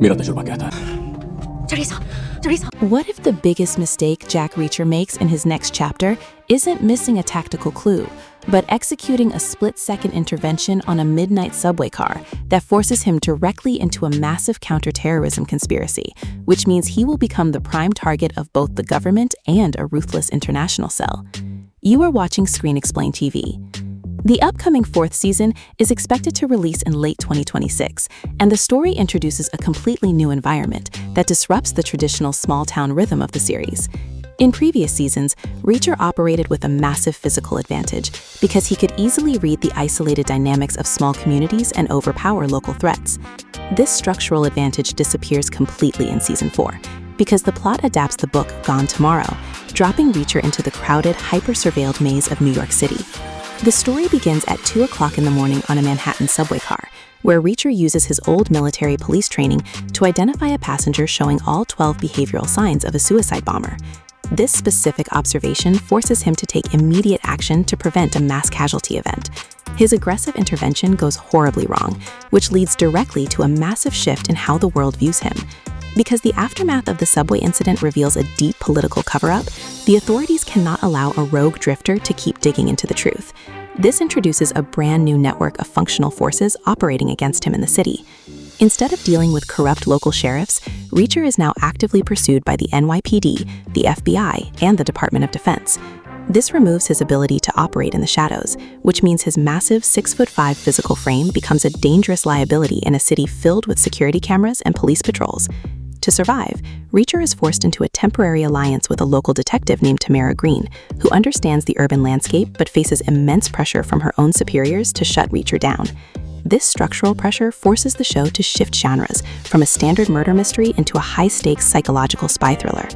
मेरा तजुर्बा कहता है। What if the biggest mistake Jack Reacher makes in his next chapter isn't missing a tactical clue, but executing a split-second intervention on a midnight subway car that forces him directly into a massive counterterrorism conspiracy, which means he will become the prime target of both the government and a ruthless international cell? You are watching Screen Explain TV. The upcoming fourth season is expected to release in late 2026, and the story introduces a completely new environment that disrupts the traditional small-town rhythm of the series. In previous seasons, Reacher operated with a massive physical advantage because he could easily read the isolated dynamics of small communities and overpower local threats. This structural advantage disappears completely in Season 4 because the plot adapts the book Gone Tomorrow, dropping Reacher into the crowded, hyper-surveilled maze of New York City. The story begins at 2 o'clock in the morning on a Manhattan subway car, where Reacher uses his old military police training to identify a passenger showing all 12 behavioral signs of a suicide bomber. This specific observation forces him to take immediate action to prevent a mass casualty event. His aggressive intervention goes horribly wrong, which leads directly to a massive shift in how the world views him. Because the aftermath of the subway incident reveals a deep political cover-up, the authorities cannot allow a rogue drifter to keep digging into the truth. This introduces a brand new network of functional forces operating against him in the city. Instead of dealing with corrupt local sheriffs, Reacher is now actively pursued by the NYPD, the FBI, and the Department of Defense. This removes his ability to operate in the shadows, which means his massive 6'5" physical frame becomes a dangerous liability in a city filled with security cameras and police patrols. To survive, Reacher is forced into a temporary alliance with a local detective named Tamara Green, who understands the urban landscape but faces immense pressure from her own superiors to shut Reacher down. This structural pressure forces the show to shift genres from a standard murder mystery into a high-stakes psychological spy thriller.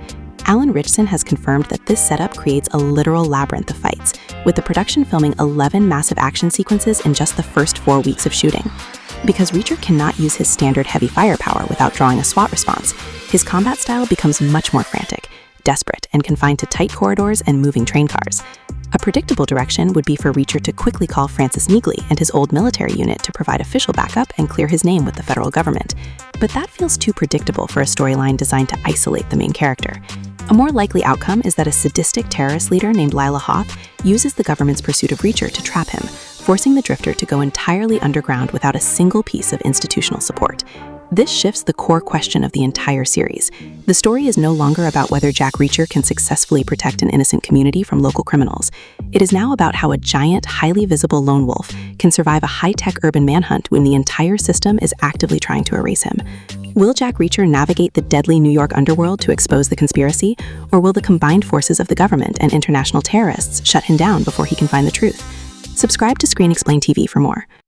Alan Ritchson has confirmed that this setup creates a literal labyrinth of fights, with the production filming 11 massive action sequences in just the first 4 weeks of shooting. Because Reacher cannot use his standard heavy firepower without drawing a SWAT response, his combat style becomes much more frantic, desperate, and confined to tight corridors and moving train cars. A predictable direction would be for Reacher to quickly call Francis Neagley and his old military unit to provide official backup and clear his name with the federal government. But that feels too predictable for a storyline designed to isolate the main character. A more likely outcome is that a sadistic terrorist leader named Lila Hoth uses the government's pursuit of Reacher to trap him, forcing the drifter to go entirely underground without a single piece of institutional support. This shifts the core question of the entire series. The story is no longer about whether Jack Reacher can successfully protect an innocent community from local criminals. It is now about how a giant, highly visible lone wolf can survive a high-tech urban manhunt when the entire system is actively trying to erase him. Will Jack Reacher navigate the deadly New York underworld to expose the conspiracy, or will the combined forces of the government and international terrorists shut him down before he can find the truth? Subscribe to Screen Explain TV for more.